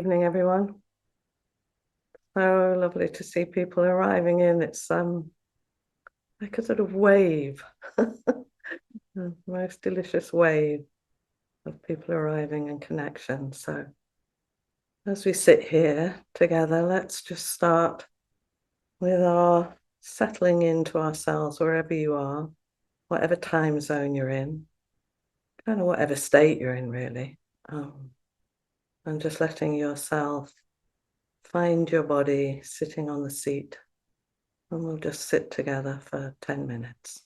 Evening, everyone. So lovely to see people arriving in. It's like a sort of wave, a most delicious wave of people arriving and connection. So as we sit here together, let's just start with our settling into ourselves wherever you are, whatever time zone you're in, kind of whatever state you're in, really. Um, and just letting yourself find your body sitting on the seat. And we'll just sit together for 10 minutes.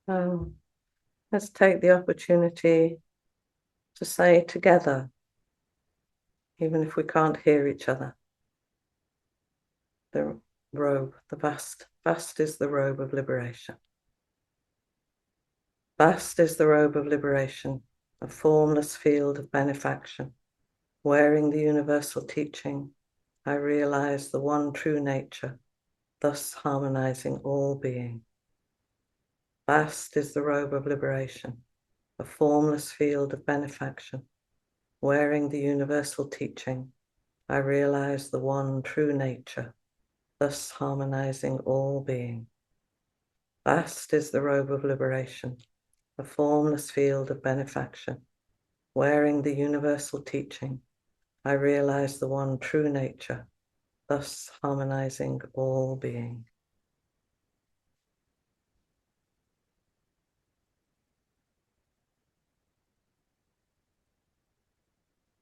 Um, let's take the opportunity to say together, even if we can't hear each other, the robe, the vast, vast is the robe of liberation. Vast is the robe of liberation, a formless field of benefaction. Wearing the universal teaching, I realize the one true nature, thus harmonizing all being. Vast is the robe of liberation, a formless field of benefaction. Wearing the universal teaching, I realize the one true nature, thus harmonizing all being. Vast is the robe of liberation, a formless field of benefaction. Wearing the universal teaching, I realize the one true nature, thus harmonizing all being.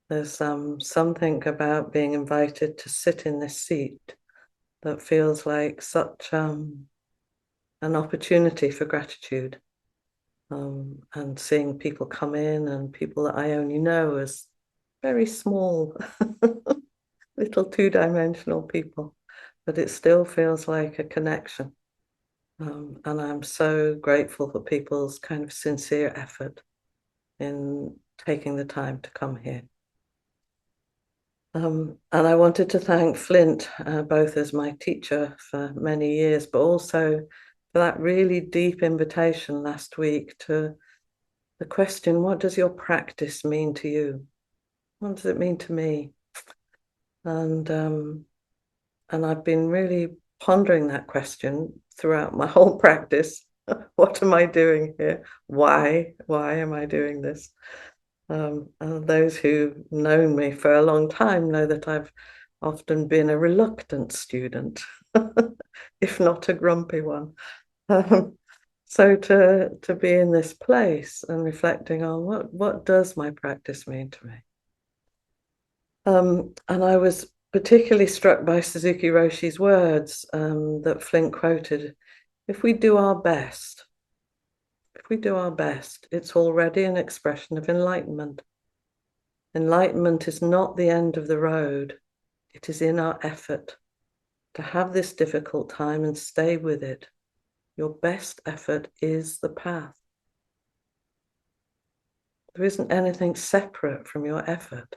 There's something about being invited to sit in this seat that feels like such an opportunity for gratitude, and seeing people come in and people that I only know as very small, little two-dimensional people, but it still feels like a connection. And I'm so grateful for people's kind of sincere effort in taking the time to come here. And I wanted to thank Flint, both as my teacher for many years, but also for that really deep invitation last week to the question, what does your practice mean to you? What does it mean to me? And I've been really pondering that question throughout my whole practice. What am I doing here? Why am I doing this? And those who've known me for a long time know that I've often been a reluctant student, if not a grumpy one. So to be in this place and reflecting on what does my practice mean to me? And I was particularly struck by Suzuki Roshi's words that Flint quoted. If we do our best, it's already an expression of enlightenment. Enlightenment is not the end of the road. It is in our effort to have this difficult time and stay with it. Your best effort is the path. There isn't anything separate from your effort.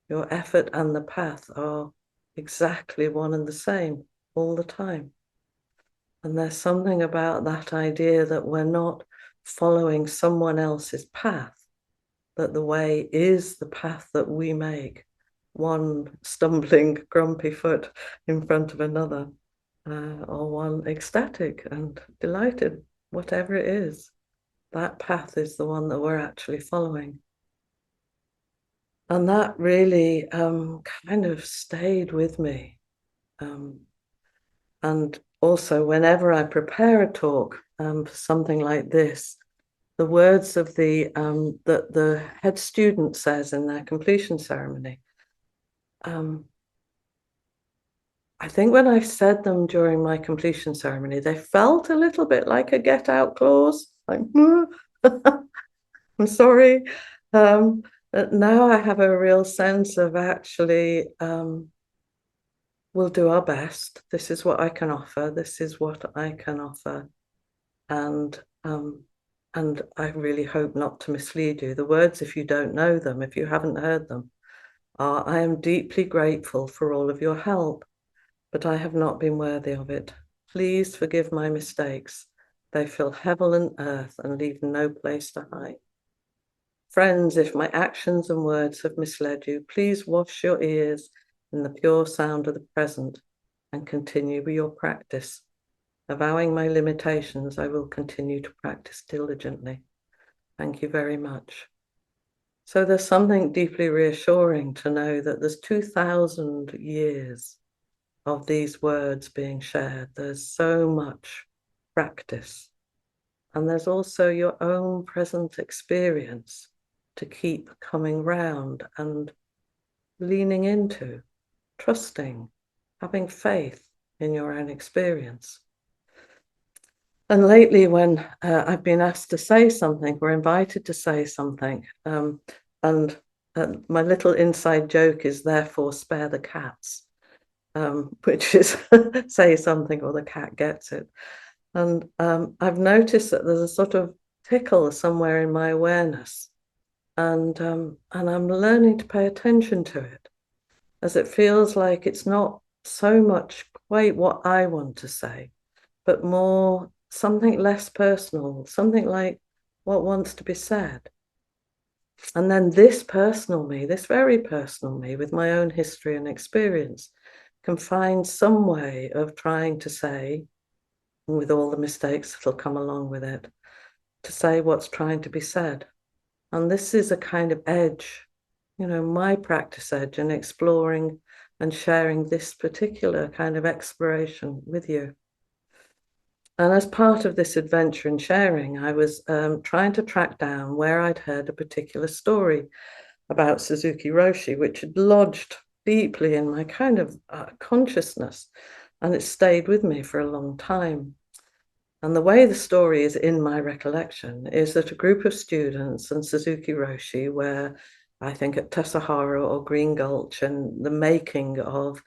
Your effort and the path are exactly one and the same all the time. And there's something about that idea that we're not following someone else's path, that the way is the path that we make, one stumbling, grumpy foot in front of another, or one ecstatic and delighted, whatever it is. That path is the one that we're actually following. And that really kind of stayed with me. And also, whenever I prepare a talk for something like this, the words of that the head student says in their completion ceremony, I think when I said them during my completion ceremony, they felt a little bit like a get out clause, like, I'm sorry. Now I have a real sense of actually, we'll do our best. This is what I can offer. This is what I can offer. And I really hope not to mislead you. The words, if you don't know them, if you haven't heard them, are, I am deeply grateful for all of your help, but I have not been worthy of it. Please forgive my mistakes. They fill heaven and earth and leave no place to hide. Friends, if my actions and words have misled you, please wash your ears in the pure sound of the present and continue with your practice. Avowing my limitations, I will continue to practice diligently. Thank you very much. So there's something deeply reassuring to know that there's 2,000 years of these words being shared. There's so much practice. And there's also your own present experience to keep coming round and leaning into, trusting, having faith in your own experience. And lately, when I've been asked to say something or invited to say something, and my little inside joke is therefore spare the cats, which is say something or the cat gets it. And I've noticed that there's a sort of tickle somewhere in my awareness, and I'm learning to pay attention to it, as it feels like it's not so much quite what I want to say, but more something less personal, something like what wants to be said. And then this personal me, this very personal me with my own history and experience, can find some way of trying to say, with all the mistakes that'll come along with it, to say what's trying to be said. And this is a kind of edge, my practice edge in exploring and sharing this particular kind of exploration with you. And as part of this adventure in sharing, I was trying to track down where I'd heard a particular story about Suzuki Roshi, which had lodged deeply in my kind of consciousness, and it stayed with me for a long time. And the way the story is in my recollection is that a group of students and Suzuki Roshi were, I think, at Tassajara or Green Gulch and the making of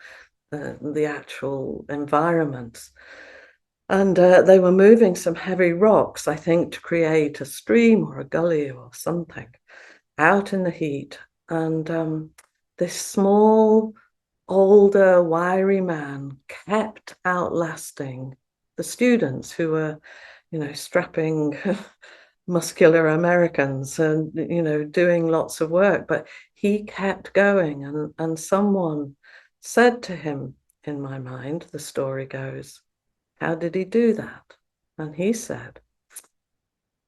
the actual environments. And they were moving some heavy rocks, I think, to create a stream or a gully or something out in the heat. And this small, older, wiry man kept outlasting the students who were, strapping, muscular Americans and, doing lots of work. But he kept going. And someone said to him, in my mind, the story goes, how did he do that? And he said,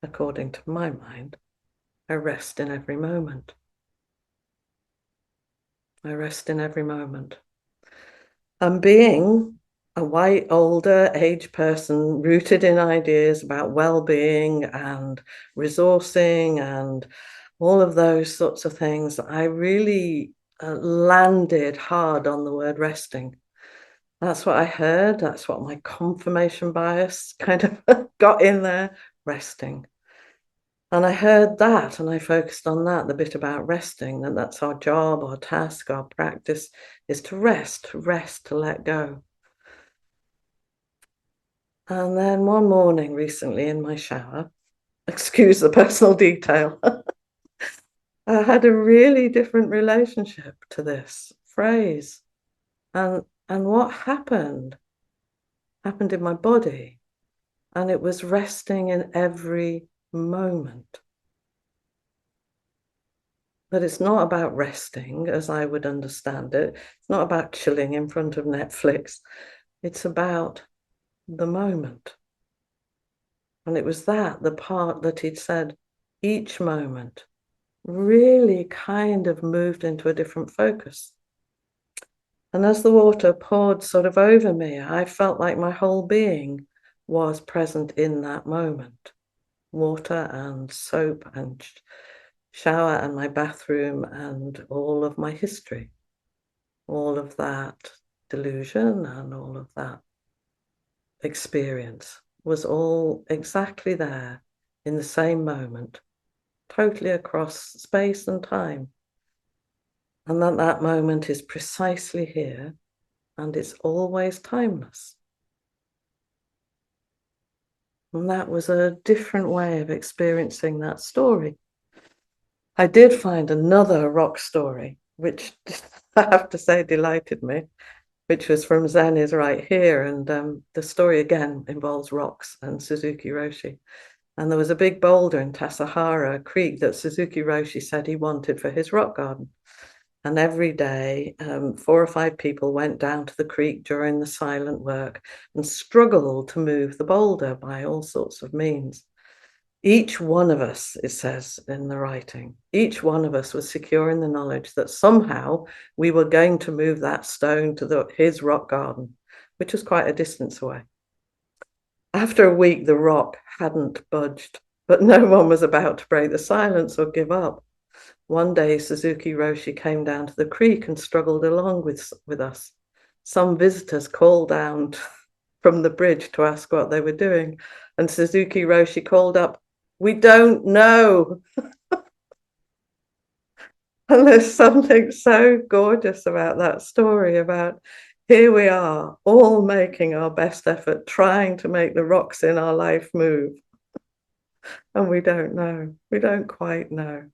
according to my mind, I rest in every moment. I rest in every moment. And being a white, older age person rooted in ideas about well-being and resourcing and all of those sorts of things, I really landed hard on the word resting. That's what I heard. That's what my confirmation bias kind of got in there, resting. And I heard that and I focused on that, the bit about resting, and that's our job, our task, our practice is to rest, to let go. And then one morning recently in my shower, excuse the personal detail, I had a really different relationship to this phrase. And what happened in my body. And it was resting in every moment. But it's not about resting as I would understand it. It's not about chilling in front of Netflix. It's about the moment. And it was the part that he'd said, each moment really kind of moved into a different focus. And as the water poured sort of over me, I felt like my whole being was present in that moment. Water and soap and shower and my bathroom and all of my history, all of that delusion and all of that experience was all exactly there in the same moment, totally across space and time. And that moment is precisely here and it's always timeless. And that was a different way of experiencing that story. I did find another rock story, which I have to say delighted me, which was from Zen is Right Here. And the story again involves rocks and Suzuki Roshi. And there was a big boulder in Tassajara Creek that Suzuki Roshi said he wanted for his rock garden. And every day, 4 or 5 people went down to the creek during the silent work and struggled to move the boulder by all sorts of means. Each one of us, it says in the writing, each one of us was secure in the knowledge that somehow we were going to move that stone to his rock garden, which was quite a distance away. After a week, the rock hadn't budged, but no one was about to break the silence or give up. One day, Suzuki Roshi came down to the creek and struggled along with us. Some visitors called down from the bridge to ask what they were doing. And Suzuki Roshi called up, "We don't know." And there's something so gorgeous about that story, about here we are, all making our best effort, trying to make the rocks in our life move. And we don't know. We don't quite know.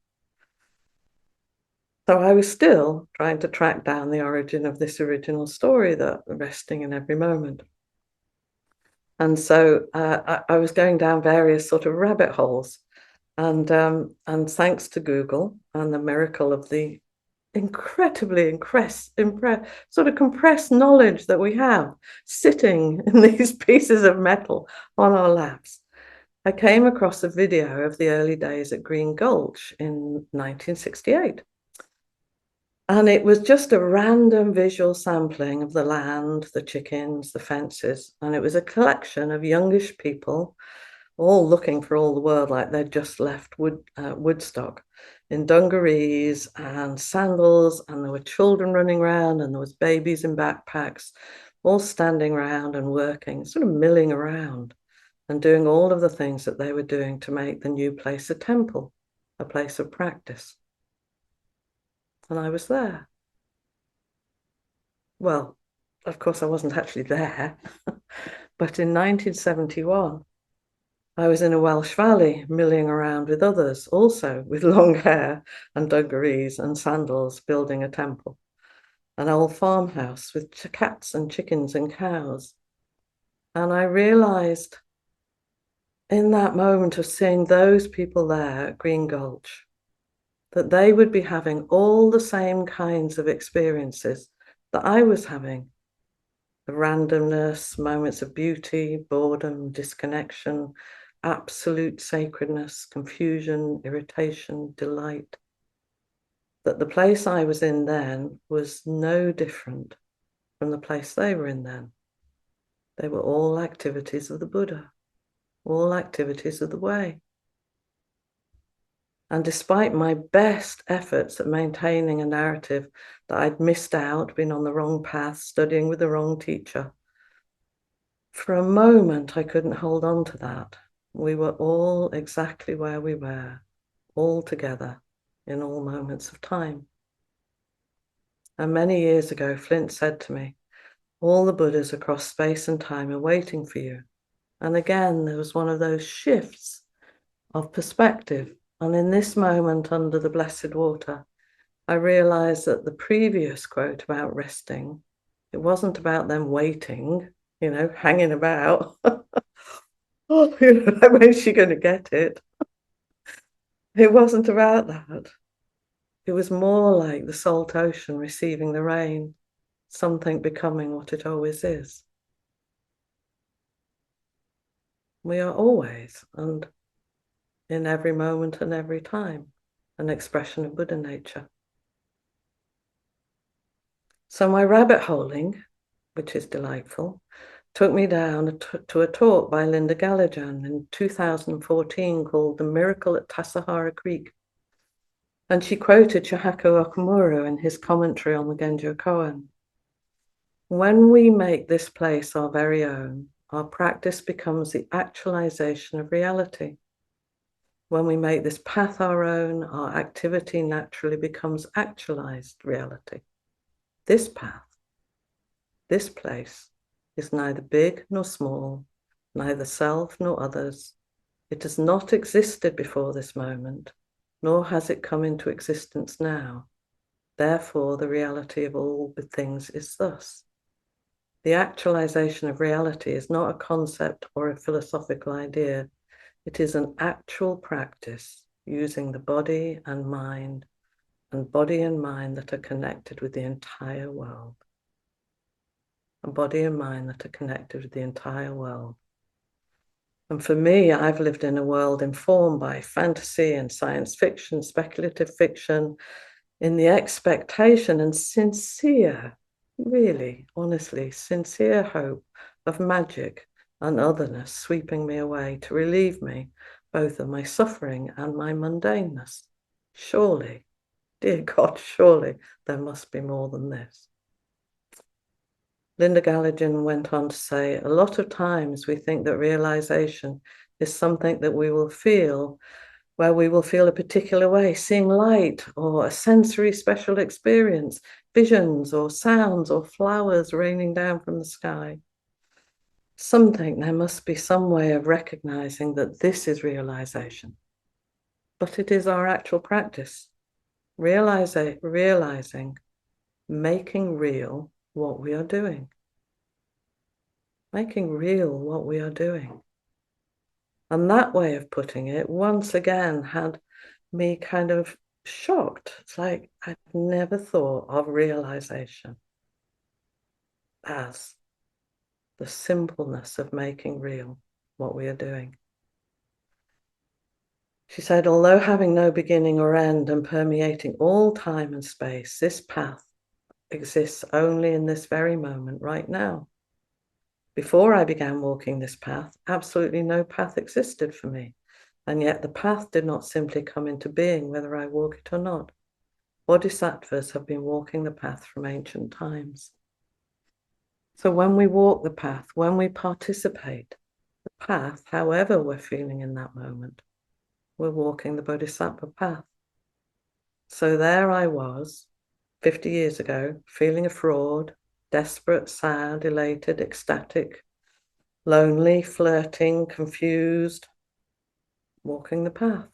So I was still trying to track down the origin of this original story, that resting in every moment. And so I was going down various sort of rabbit holes. And thanks to Google and the miracle of the incredibly sort of compressed knowledge that we have sitting in these pieces of metal on our laps, I came across a video of the early days at Green Gulch in 1968. And it was just a random visual sampling of the land, the chickens, the fences. And it was a collection of youngish people, all looking for all the world like they'd just left Woodstock, in dungarees and sandals. And there were children running around, and there was babies in backpacks, all standing around and working, sort of milling around and doing all of the things that they were doing to make the new place a temple, a place of practice. And I was there. Well, of course, I wasn't actually there, but in 1971, I was in a Welsh valley milling around with others, also with long hair and dungarees and sandals, building a temple, an old farmhouse with cats and chickens and cows. And I realized in that moment of seeing those people there at Green Gulch, that they would be having all the same kinds of experiences that I was having. The randomness, moments of beauty, boredom, disconnection, absolute sacredness, confusion, irritation, delight. That the place I was in then was no different from the place they were in then. They were all activities of the Buddha, all activities of the way. And despite my best efforts at maintaining a narrative that I'd missed out, been on the wrong path, studying with the wrong teacher, for a moment I couldn't hold on to that. We were all exactly where we were, all together in all moments of time. And many years ago, Flint said to me, all the Buddhas across space and time are waiting for you. And again, there was one of those shifts of perspective. And in this moment under the blessed water, I realized that the previous quote about resting, it wasn't about them waiting, hanging about. Oh, when's she going to get it? It wasn't about that. It was more like the salt ocean receiving the rain, something becoming what it always is. We are always, and in every moment and every time, an expression of Buddha nature. So my rabbit holing, which is delightful, took me down to a talk by Linda Gallaghan in 2014 called The Miracle at Tassajara Creek. And she quoted Shahako Okumura in his commentary on the Genjo Koan. When we make this place our very own, our practice becomes the actualization of reality. When we make this path our own, our activity naturally becomes actualized reality. This path, this place, is neither big nor small, neither self nor others. It has not existed before this moment, nor has it come into existence now. Therefore, the reality of all things is thus. The actualization of reality is not a concept or a philosophical idea. It is an actual practice using the body and mind that are connected with the entire world. A body and mind that are connected with the entire world. And for me, I've lived in a world informed by fantasy and science fiction, speculative fiction, in the expectation and sincere, really, honestly, sincere hope of magic and otherness sweeping me away to relieve me both of my suffering and my mundaneness. Surely, dear God, surely there must be more than this. Linda Gallagher went on to say, a lot of times we think that realization is something that we will feel, where we will feel a particular way, seeing light or a sensory special experience, visions or sounds or flowers raining down from the sky. Something, there must be some way of recognizing that this is realization. But it is our actual practice, realizing, making real what we are doing. Making real what we are doing. And that way of putting it, once again, had me kind of shocked. It's like I'd never thought of realization as the simpleness of making real what we are doing. She said, although having no beginning or end and permeating all time and space, this path exists only in this very moment right now. Before I began walking this path, absolutely no path existed for me. And yet the path did not simply come into being whether I walk it or not. Bodhisattvas have been walking the path from ancient times. So when we walk the path, when we participate, the path, however we're feeling in that moment, we're walking the Bodhisattva path. So there I was, 50 years ago, feeling a fraud, desperate, sad, elated, ecstatic, lonely, flirting, confused, walking the path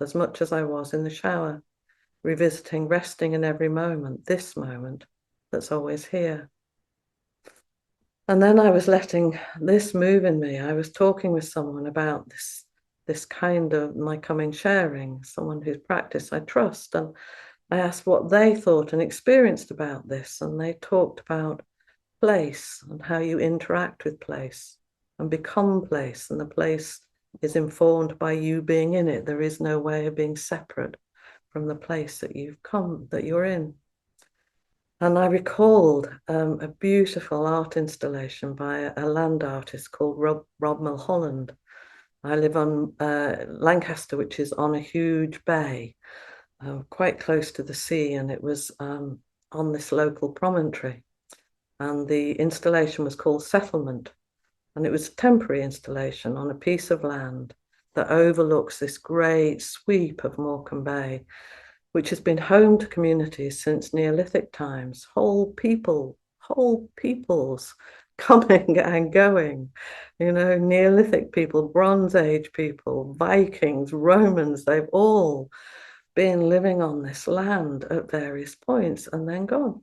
as much as I was in the shower, revisiting, resting in every moment, this moment that's always here. And then I was letting this move in me. I was talking with someone about this kind of my coming sharing, someone whose practice I trust. And I asked what they thought and experienced about this. And they talked about place and how you interact with place and become place. And the place is informed by you being in it. There is no way of being separate from the place that you're in. And I recalled a beautiful art installation by a land artist called Rob Mulholland. I live on Lancaster, which is on a huge bay, quite close to the sea, and it was on this local promontory. And the installation was called Settlement, and it was a temporary installation on a piece of land that overlooks this great sweep of Morecambe Bay, which has been home to communities since Neolithic times, whole peoples coming and going, Neolithic people, Bronze Age people, Vikings, Romans, they've all been living on this land at various points and then gone.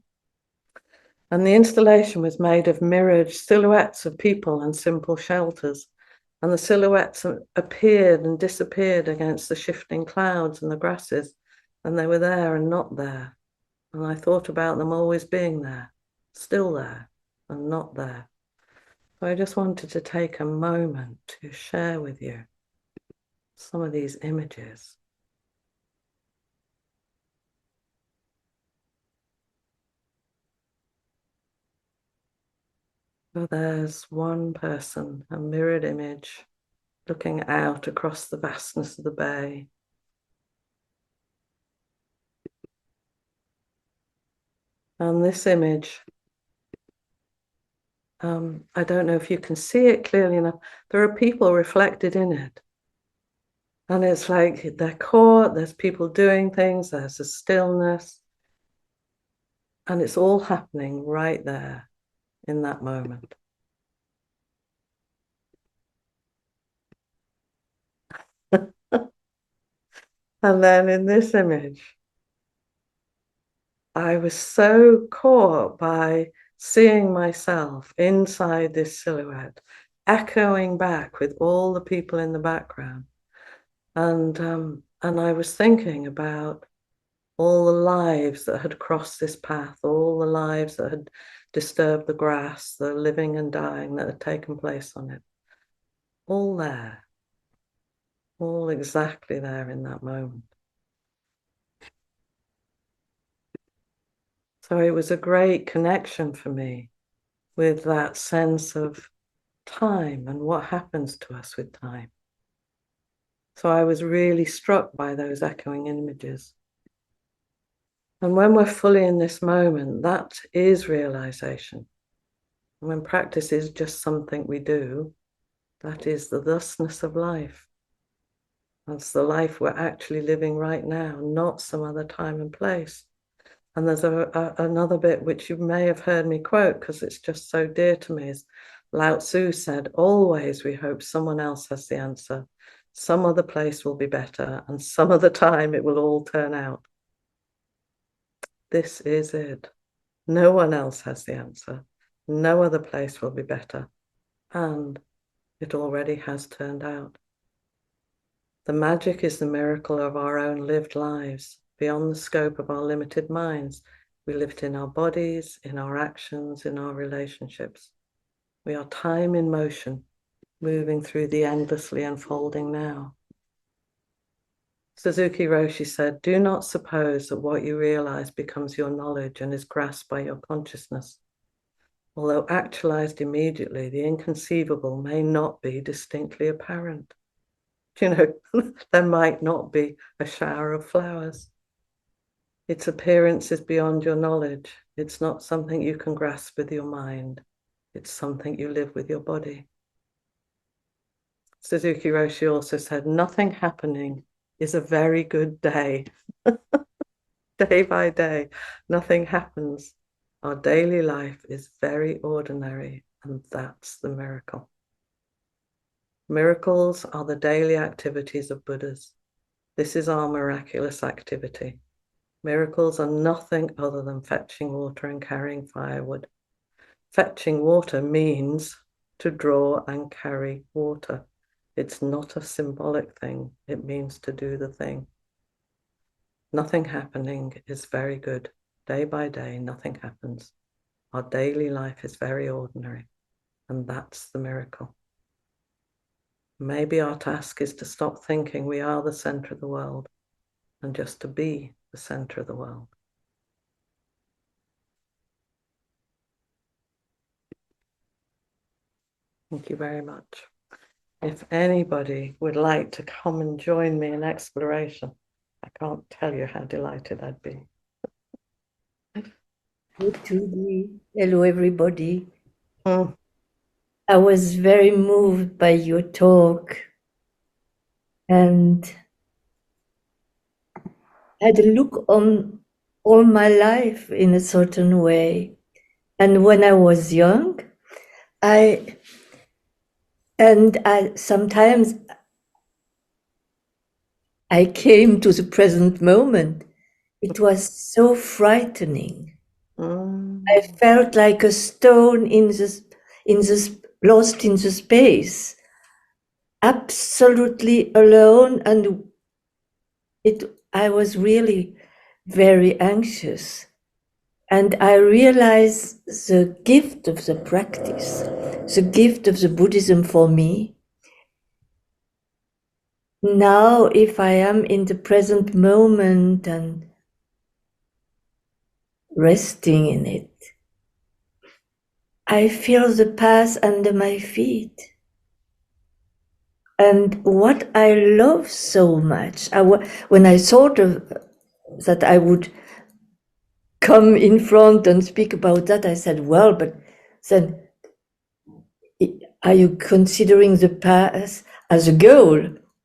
And the installation was made of mirrored silhouettes of people and simple shelters. And the silhouettes appeared and disappeared against the shifting clouds and the grasses. And they were there and not there. And I thought about them always being there, still there and not there. So I just wanted to take a moment to share with you some of these images. So there's one person, a mirrored image, looking out across the vastness of the bay. And this image, I don't know if you can see it clearly enough. There are people reflected in it. And it's like they're caught, there's people doing things, there's a stillness. And it's all happening right there in that moment. And then in this image, I was so caught by seeing myself inside this silhouette, echoing back with all the people in the background. And I was thinking about all the lives that had crossed this path, all the lives that had disturbed the grass, the living and dying that had taken place on it. All there, all exactly there in that moment. So it was a great connection for me with that sense of time and what happens to us with time. So I was really struck by those echoing images. And when we're fully in this moment, that is realization. When practice is just something we do, that is the thusness of life. That's the life we're actually living right now, not some other time and place. And there's another bit which you may have heard me quote because it's just so dear to me is Lao Tzu said, always we hope someone else has the answer. Some other place will be better and some other time it will all turn out. This is it. No one else has the answer. No other place will be better. And it already has turned out. The magic is the miracle of our own lived lives, beyond the scope of our limited minds. We live it in our bodies, in our actions, in our relationships. We are time in motion, moving through the endlessly unfolding now. Suzuki Roshi said, do not suppose that what you realize becomes your knowledge and is grasped by your consciousness. Although actualized immediately, the inconceivable may not be distinctly apparent. You know, there might not be a shower of flowers. Its appearance is beyond your knowledge. It's not something you can grasp with your mind. It's something you live with your body. Suzuki Roshi also said, nothing happening is a very good day. Day by day, nothing happens. Our daily life is very ordinary, and that's the miracle. Miracles are the daily activities of Buddhas. This is our miraculous activity. Miracles are nothing other than fetching water and carrying firewood. Fetching water means to draw and carry water. It's not a symbolic thing. It means to do the thing. Nothing happening is very good. Day by day, nothing happens. Our daily life is very ordinary, and that's the miracle. Maybe our task is to stop thinking we are the center of the world and just to be the center of the world. Thank you very much. If anybody would like to come and join me in exploration, I can't tell you how delighted I'd be. Hello, Trudy. Hello, everybody. Mm. I was very moved by your talk and had a look on all my life in a certain way. And when I was young, I sometimes I came to the present moment. It was so frightening. I felt like a stone lost in the space, absolutely alone, and I was really very anxious. And I realized the gift of the practice, the gift of the Buddhism for me. Now, if I am in the present moment and resting in it, I feel the path under my feet. And what I love so much, when I thought of that I would come in front and speak about that, I said, well, but then are you considering the path as a goal?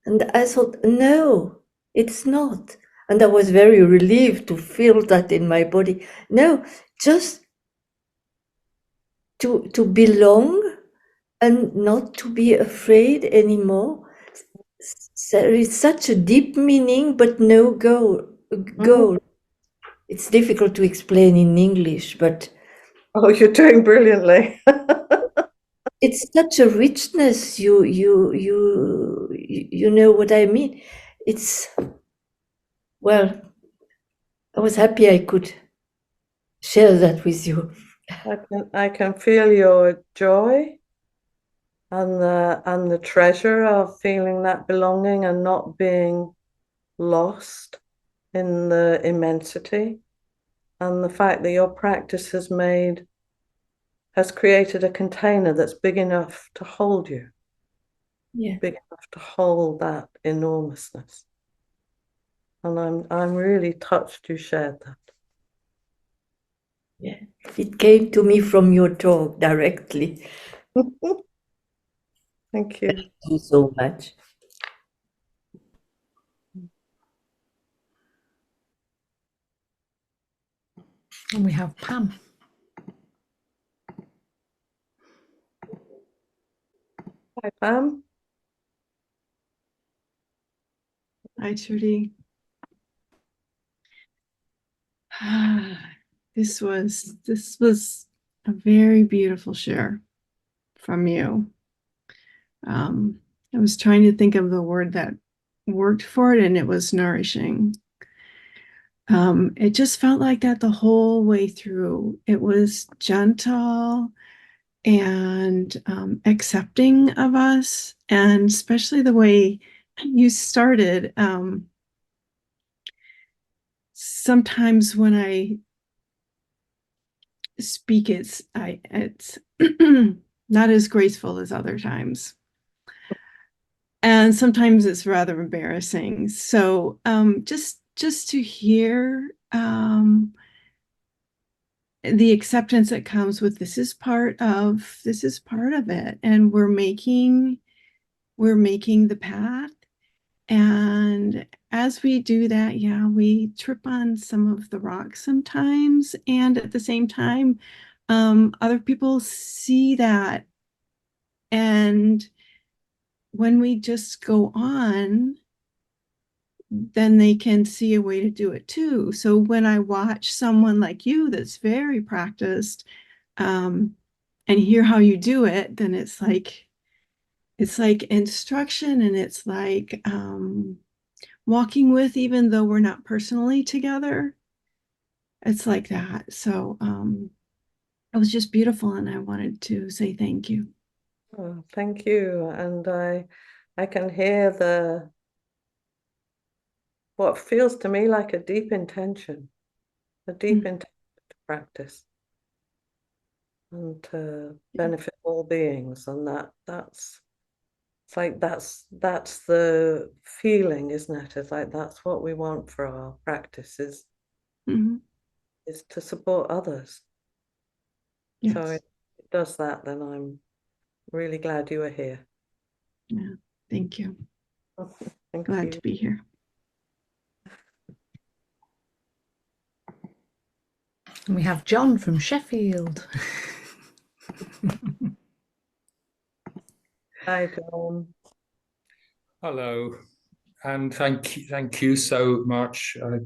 And I thought, no, it's not. And I was very relieved to feel that in my body. No, just to belong and not to be afraid anymore. There is such a deep meaning, but no goal. Goal. It's difficult to explain in English, but Oh, you're doing brilliantly. it's such a richness. You know what I mean. It's, well, I was happy I could share that with you. I can feel your joy and the treasure of feeling that belonging and not being lost in the immensity, and the fact that your practice has created a container that's big enough to hold you, Yeah. big enough to hold that enormousness. And I'm really touched you shared that. Yeah. It came to me from your talk directly. Thank you. Thank you so much. And we have Pam. Hi, Pam. Hi, Trudy. This was a very beautiful share from you. I was trying to think of the word that worked for it, and it was nourishing. It just felt like that the whole way through. It was gentle and accepting of us, and especially the way you started. Sometimes when I speak, it's not as graceful as other times, and sometimes it's rather embarrassing. So just to hear the acceptance that comes with this is part of it, and we're making the path. And as we do that, yeah, we trip on some of the rocks sometimes. And at the same time, other people see that. And when we just go on, then they can see a way to do it too. So when I watch someone like you that's very practiced, and hear how you do it, then it's like instruction, and it's like walking with, even though we're not personally together. It's like that. So it was just beautiful, and I wanted to say thank you. Oh, thank you. And I can hear what feels to me like a deep intention to practice and to benefit all beings. And that's it's like that's the feeling, isn't it? It's like that's what we want for our practices Mhm. is to support others. Yes. So it does that, then I'm really glad you are here. Yeah. Thank you. Thank Glad you. to be here. And we have John from Sheffield. Hi, John. Hello, and thank you so much. I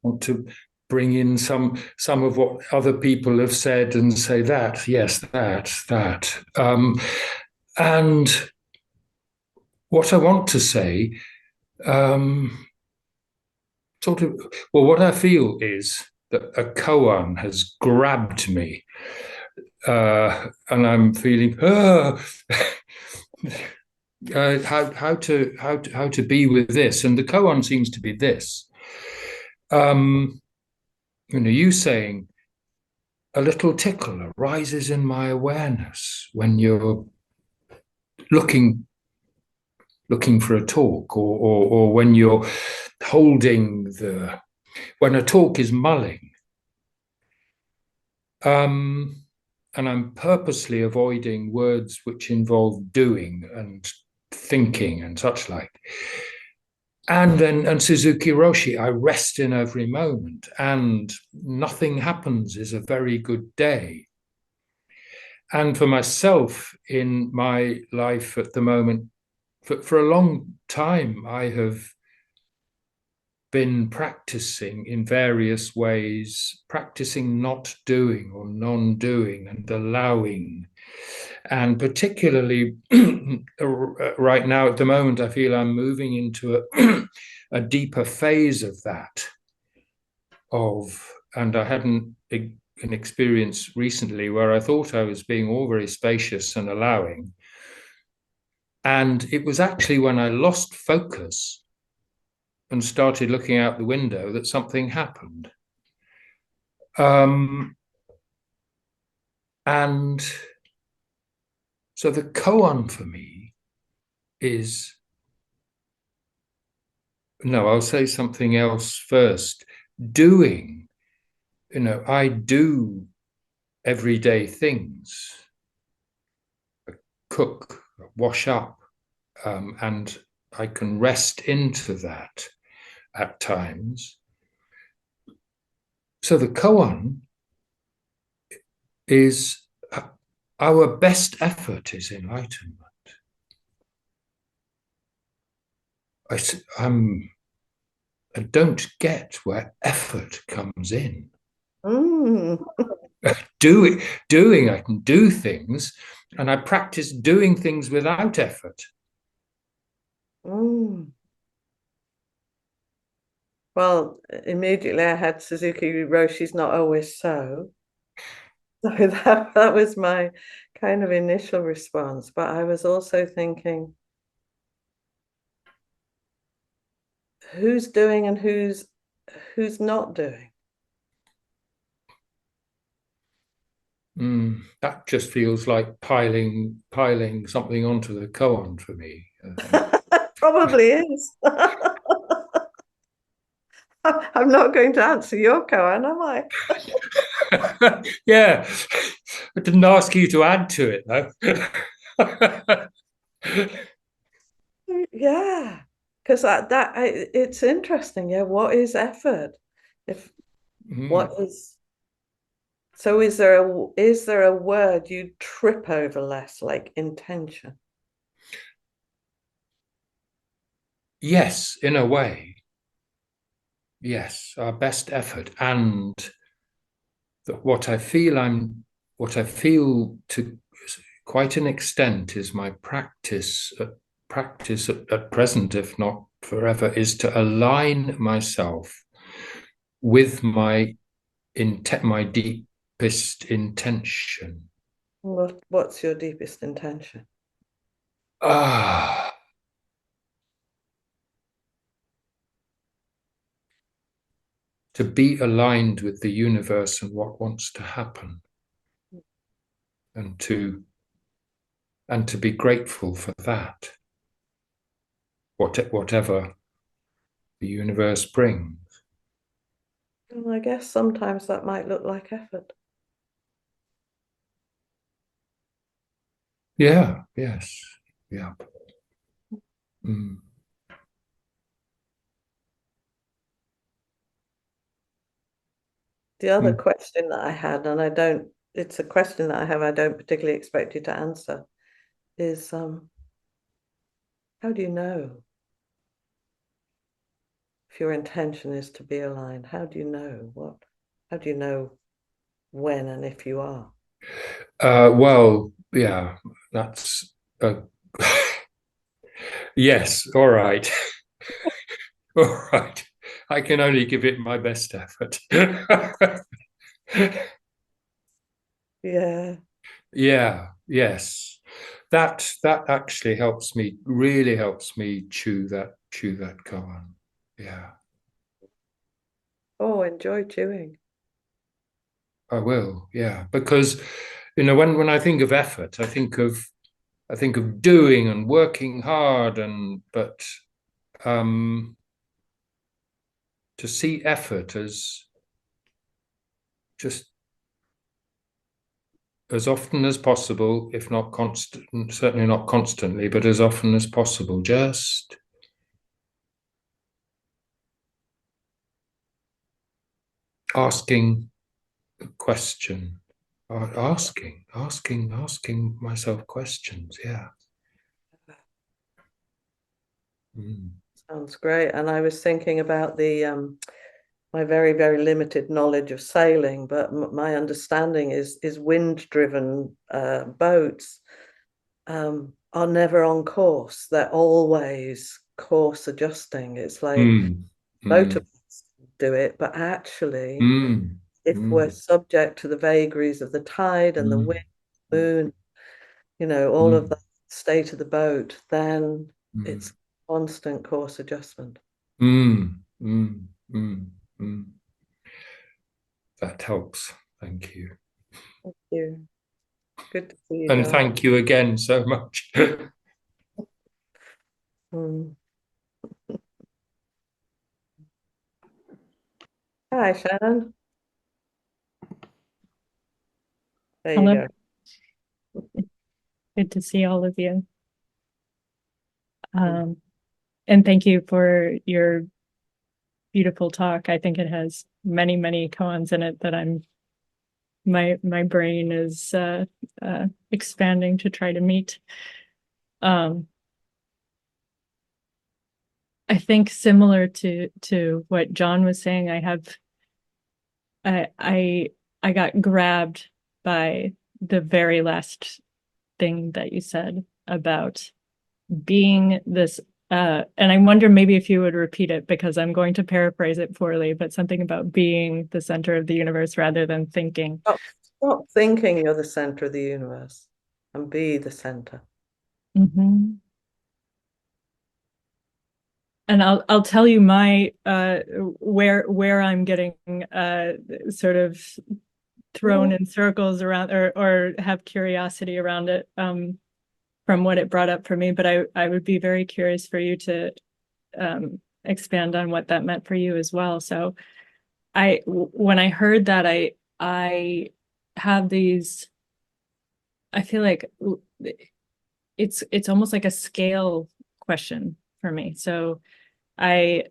want to bring in some of what other people have said and say that, yes, that. And what I want to say, sort of, well, what I feel is that a koan has grabbed me, and I'm feeling, how to be with this, and the koan seems to be this. You saying a little tickle arises in my awareness when you're looking for a talk, or when you're holding when a talk is mulling. And I'm purposely avoiding words which involve doing and thinking and such like. And Suzuki Roshi, I rest in every moment, and nothing happens is a very good day. And for myself in my life at the moment, for a long time, I have been practicing in various ways, practicing not doing or non-doing and allowing. And particularly right now at the moment, I feel I'm moving into a deeper phase of that. And I hadn't an experience recently where I thought I was being all very spacious and allowing. And it was actually when I lost focus and started looking out the window that something happened. And so the koan for me is, no, I'll say something else first. Doing I do everyday things, cook, wash up, and I can rest into that at times. So the koan is our best effort is enlightenment. I don't get where effort comes in. Mm. Doing, I can do things, and I practice doing things without effort. Mm. Well, immediately I had Suzuki Roshi's Not Always So. So that was my kind of initial response. But I was also thinking, who's doing and who's not doing? That just feels like piling something onto the koan for me, I think. Probably is. I'm not going to answer your koan, am I? Yeah, I didn't ask you to add to it though. Yeah, because it's interesting. Yeah, what is effort? If what is so is there a word you trip over less, like intention? Yes, in a way. Yes, our best effort, and what what I feel to quite an extent is my practice at present, if not forever, is to align myself with my deepest intention. What's your deepest intention? Ah, to be aligned with the universe and what wants to happen, and to be grateful for that, whatever the universe brings. Well, I guess sometimes that might look like effort. Yeah, yes, yeah. Mm. The other Mm. question that I had, and it's a question that I don't particularly expect you to answer, is how do you know if your intention is to be aligned? How do you know how do you know when and if you are? Well, yeah, that's yes, all right. All right. I can only give it my best effort. Yeah. Yeah, yes. That actually really helps me chew that koan. Yeah, Oh, enjoy chewing. I will. Yeah, because when I think of effort, I think of doing and working hard, and but um to see effort as just as often as possible, if not constant, certainly not constantly, but as often as possible, just asking a question, asking myself questions. Yeah. Mm. Sounds great. And I was thinking about the my very, very limited knowledge of sailing, but my understanding is wind-driven boats are never on course. They're always course adjusting. It's like Mm. Mm. motorboats do it, but actually, Mm. if we're Mm. subject to the vagaries of the tide and the wind, Mm. moon, all of Mm. that state of the boat, then Mm. it's constant course adjustment. Mm. Mm. Mm. Mm. That helps. Thank you. Thank you. Good to see you, And John. thank you again so much. Mm. Hi, Shannon. There Hello. you go. Good to see all of you. And thank you for your beautiful talk. I think it has many, many koans in it that my brain is expanding to try to meet. I think similar to what John was saying, I got grabbed by the very last thing that you said about being this, and I wonder maybe if you would repeat it, because I'm going to paraphrase it poorly, but something about being the center of the universe rather than thinking. Stop thinking you're the center of the universe and be the center. Mm-hmm. And I'll tell you my where I'm getting sort of thrown in circles around, or have curiosity around it, from what it brought up for me. But I would be very curious for you to expand on what that meant for you as well. So when I heard that, I have these, I feel like it's almost like a scale question for me. So I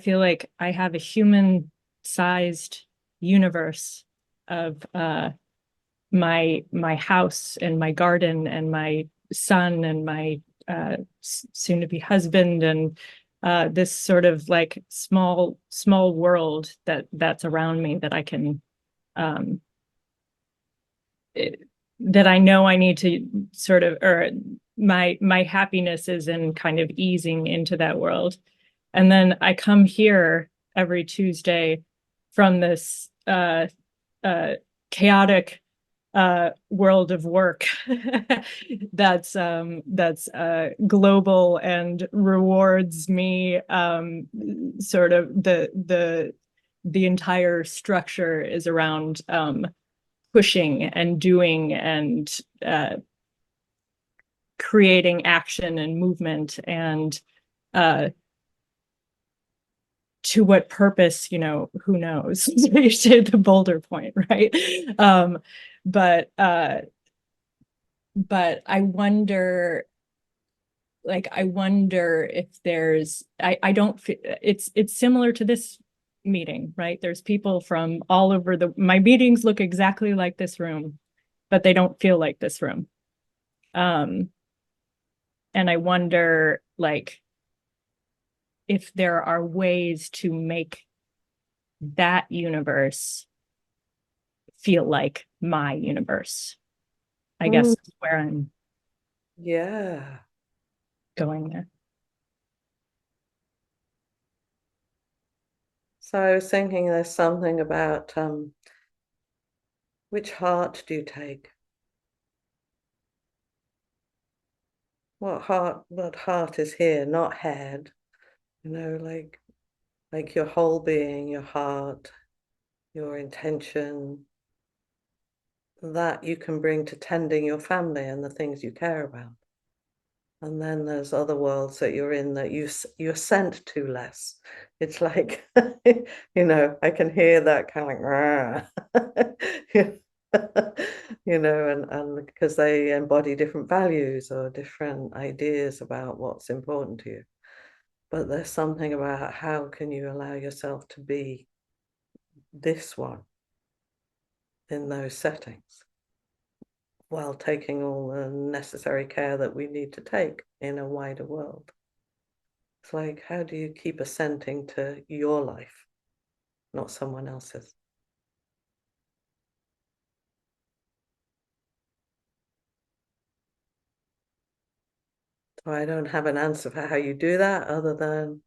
feel like I have a human sized universe of my house and my garden and my son and my soon to be husband, and this sort of like small world that's around me that I can that I know I need to sort of, or my happiness is in kind of easing into that world. And then I come here every Tuesday from this chaotic world of work that's global and rewards me. Sort of the entire structure is around pushing and doing and creating action and movement, and to what purpose, who knows? You say the Boulder Point, right? But I wonder, if there's, I don't, it's similar to this meeting, right? There's people from all over my meetings look exactly like this room, but they don't feel like this room. And I wonder, if there are ways to make that universe feel like my universe. I guess is where I'm going there. So I was thinking there's something about which heart do you take? What heart is here, not head, like your whole being, your heart, your intention, that you can bring to tending your family and the things you care about. And then there's other worlds that you're in that you're sent to less. It's like, I can hear that kind of and because they embody different values or different ideas about what's important to you. But there's something about how can you allow yourself to be this one in those settings, while taking all the necessary care that we need to take in a wider world. It's like, how do you keep assenting to your life, not someone else's? So I don't have an answer for how you do that, other than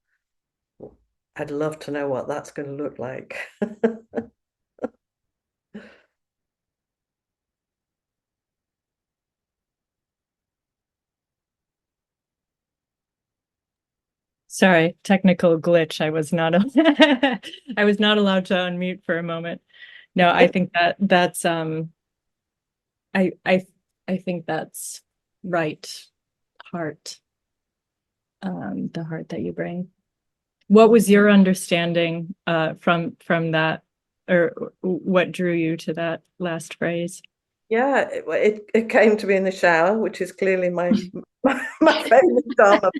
I'd love to know what that's going to look like. Sorry, technical glitch. I was not I was not allowed to unmute for a moment. No, I think that's I think that's right. Heart. The heart that you bring. What was your understanding from that, or what drew you to that last phrase? Yeah, it came to me in the shower, which is clearly my my favorite Dharma.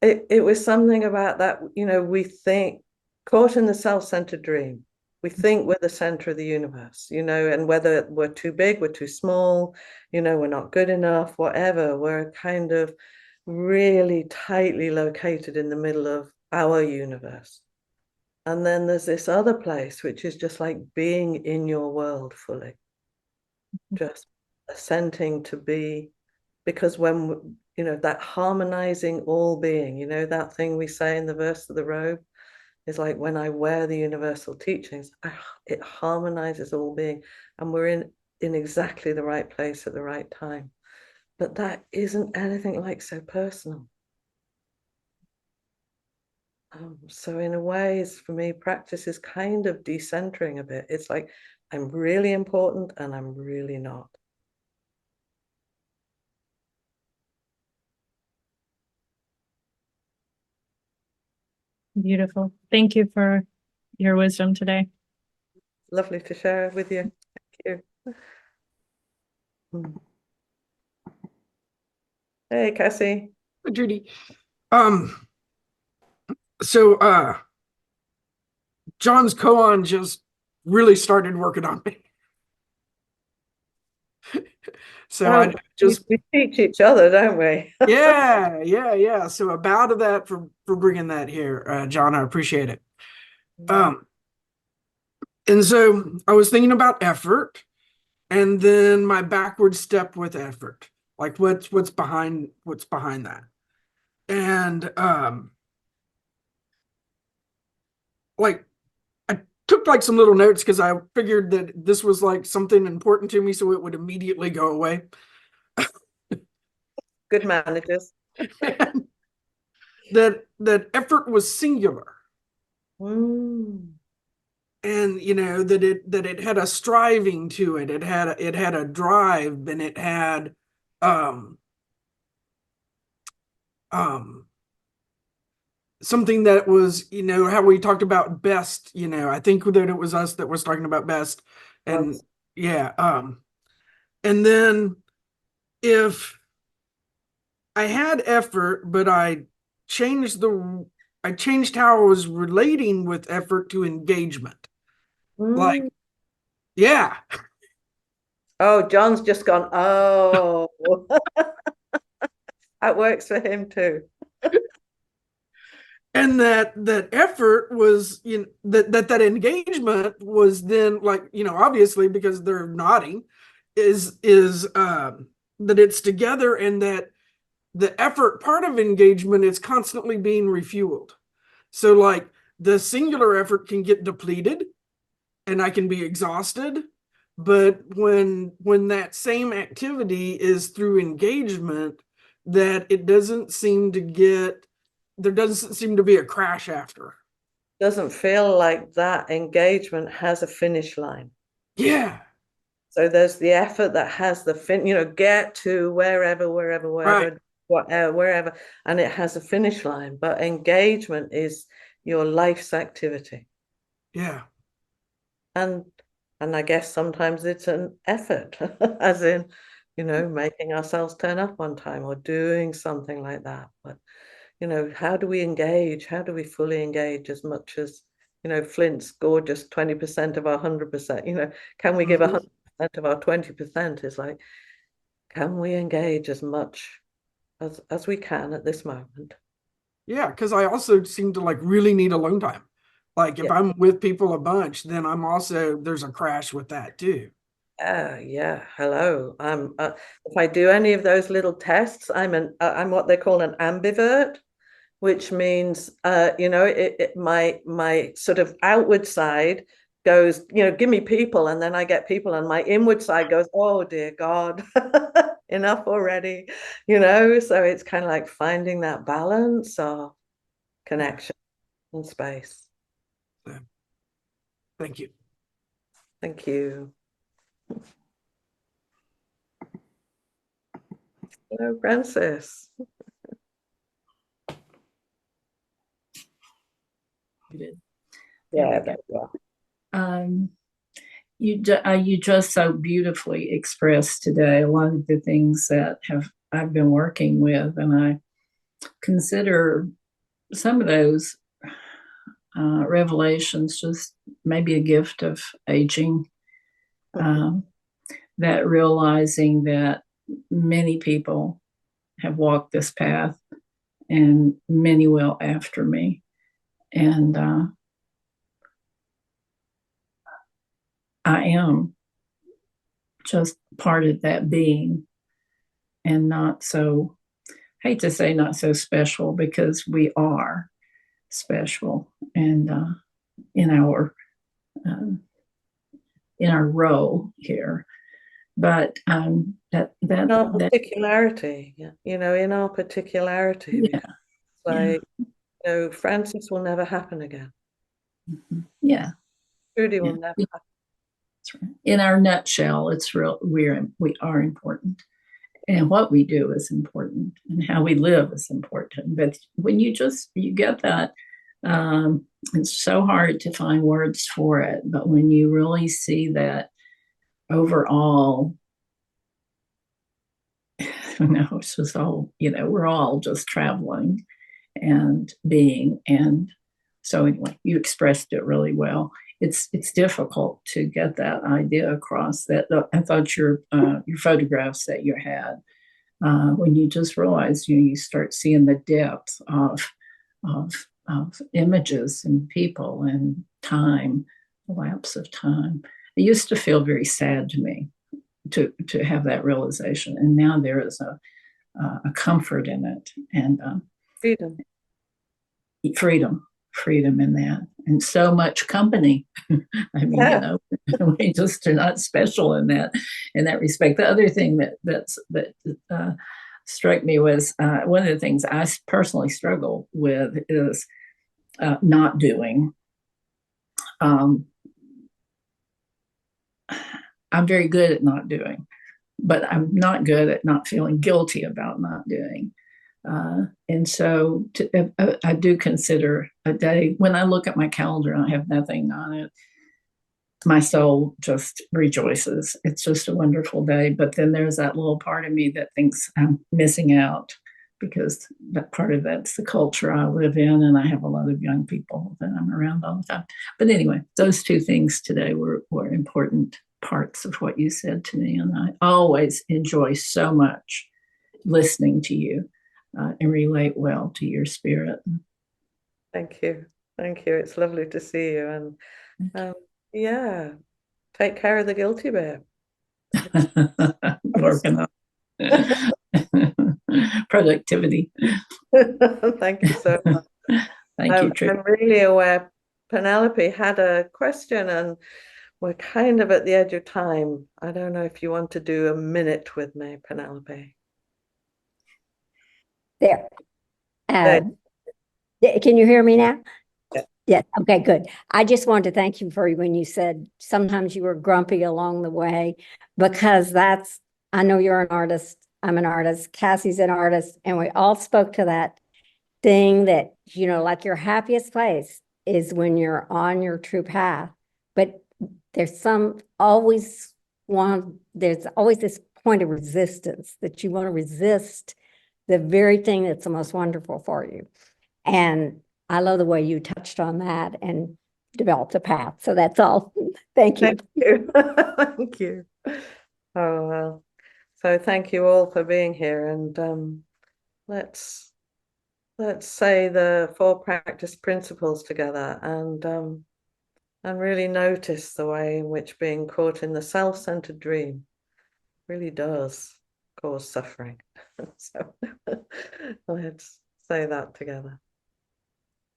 It was something about that, we think, caught in the self-centered dream. We think we're the center of the universe, and whether we're too big, we're too small, we're not good enough, whatever, we're kind of really tightly located in the middle of our universe. And then there's this other place, which is just like being in your world fully, just assenting to be, because when, that harmonizing all being, that thing we say in the verse of the robe is like, when I wear the universal teachings, it harmonizes all being, and we're in exactly the right place at the right time. But that isn't anything like so personal. So in a way, for me, practice is kind of decentering a bit. It's like, I'm really important and I'm really not. Beautiful. Thank you for your wisdom today. Lovely to share with you. Thank you. Hey, Cassie. Hi, Judy. So John's koan just really started working on me. So I just we teach each other, don't we? yeah. So a bow to that for bringing that here, John. I appreciate it. And so I was thinking about effort, and then my backward step with effort, like what's behind that, and like I took like some little notes because I figured that this was like something important to me, so it would immediately go away. Good managers. that effort was singular, Mm. and that it had a striving to it. It had a drive, and it had um um something that was, how we talked about best. I think that it was us that was talking about best, and yeah. And then if I had effort, but changed I changed how I was relating with effort to engagement. Like, Mm. yeah. Oh, John's just gone, oh. That works for him too. And that effort was, that engagement was then, like, obviously because they're nodding, is that it's together, and that the effort part of engagement is constantly being refueled. So like the singular effort can get depleted and I can be exhausted, but when that same activity is through engagement, that it doesn't seem to get there doesn't seem to be a crash after. Doesn't feel like that engagement has a finish line. Yeah. So there's the effort that has the get to wherever, Right. whatever, wherever, and it has a finish line. But engagement is your life's activity. Yeah. And I guess sometimes it's an effort, as in, making ourselves turn up on time or doing something like that. But how do we engage? How do we fully engage as much as, Flint's gorgeous 20% of our 100%? Can we give 100% of our 20%? Is like, can we engage as much as we can at this moment? Yeah, because I also seem to like really need alone time. Like if I'm with people a bunch, then there's a crash with that too. Yeah. Hello. If I do any of those little tests, I'm what they call an ambivert, which means my sort of outward side goes, give me people, and then I get people, and my inward side goes, oh dear God, enough already, so it's kind of like finding that balance of connection and space. So, thank you. Thank you. Hello, Francis. There Yeah, we there go. you are. you just so beautifully expressed today a lot of the things that I've been working with, and I consider some of those revelations just maybe a gift of aging. That realizing that many people have walked this path, and many will after me, and I am just part of that being, and not so, hate to say not so special, because we are special, and in our role here, but In our particularity, in our particularity, yeah, like, Francis will never happen again. yeah, Trudy will never happen. That's right. In our nutshell, it's real. We are important, and what we do is important, and how we live is important. But when you get that, it's so hard to find words for it. But when you really see that overall, it's just all, we're all just traveling and being. And so anyway, you expressed it really well. It's difficult to get that idea across. That I thought your photographs that you had, when you just realize, you start seeing the depth of images and people and time, the lapse of time. It used to feel very sad to me to have that realization, and now there is a comfort in it, and freedom in that, and so much company. I mean, Yeah. We just are not special in that respect. The other thing that struck me was, one of the things I personally struggle with is not doing. I'm very good at not doing, but I'm not good at not feeling guilty about not doing. And so I do consider a day, when I look at my calendar and I have nothing on it, my soul just rejoices. It's just a wonderful day. But then there's that little part of me that thinks I'm missing out, because that part of that's the culture I live in, and I have a lot of young people that I'm around all the time. But anyway, those two things today were important parts of what you said to me, and I always enjoy so much listening to you, and relate well to your spirit. Thank you. It's lovely to see you, and yeah, take care of the guilty bear. Working on productivity. Thank you so much. Thank you, Trish. I'm really aware Penelope had a question, and we're kind of at the edge of time. I don't know if you want to do a minute with me, Penelope. There. There. Can you hear me now? Yeah. Yes. Okay, good. I just wanted to thank you for when you said sometimes you were grumpy along the way, because I know you're an artist. I'm an artist. Cassie's an artist. And we all spoke to that thing that, like your happiest place is when you're on your true path. But there's always this point of resistance, that you want to resist the very thing that's the most wonderful for you. And I love the way you touched on that and developed a path. So that's all. Thank you. Thank you. Thank you. Oh, well. So thank you all for being here. And let's say the 4 practice principles together, and really notice the way in which being caught in the self-centered dream really does cause suffering. So let's say that together.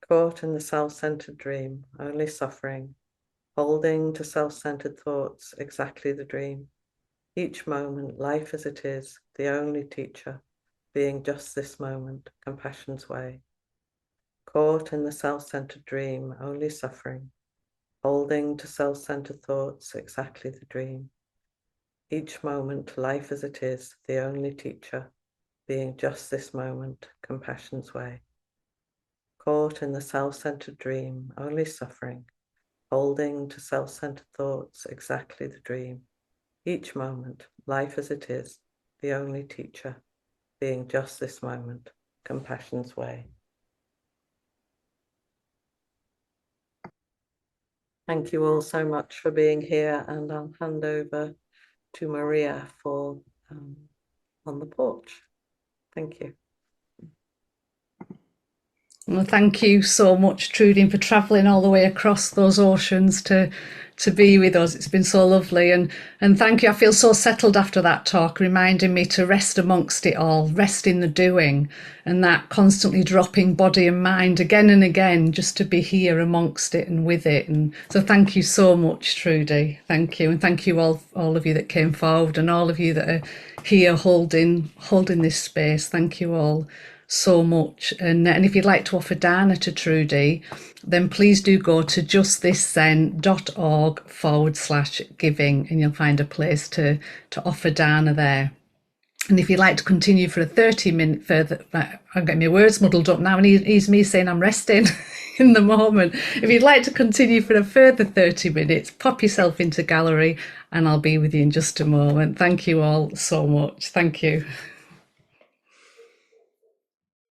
Caught in the self-centered dream, only suffering, holding to self-centered thoughts, exactly the dream. Each moment, life as it is, the only teacher, being just this moment, compassion's way. Caught in the self-centered dream, only suffering, holding to self-centered thoughts, exactly the dream. Each moment, life as it is, the only teacher, being just this moment, compassion's way. Caught in the self-centered dream, only suffering, holding to self-centered thoughts, exactly the dream. Each moment, life as it is, the only teacher, being just this moment, compassion's way. Thank you all so much for being here, and I'll hand over to Maria for On the Porch. Thank you. Well, thank you so much, Trudy, for travelling all the way across those oceans to be with us. It's been so lovely, and thank you. I feel so settled after that talk, reminding me to rest amongst it all, rest in the doing, and that constantly dropping body and mind again and again, just to be here amongst it and with it. And so thank you so much, Trudy. Thank you, and thank you all of you that came forward, and all of you that are here holding this space. Thank you all so much. And if you'd like to offer dana to Trudy, then please do go to justthiszen.org/giving, and you'll find a place to offer dana there. And if you'd like to continue for a 30-minute further, I'm getting my words muddled up now, and he's me saying I'm resting in the moment. If you'd like to continue for a further 30 minutes, pop yourself into gallery and I'll be with you in just a moment. Thank you all so much. Thank you.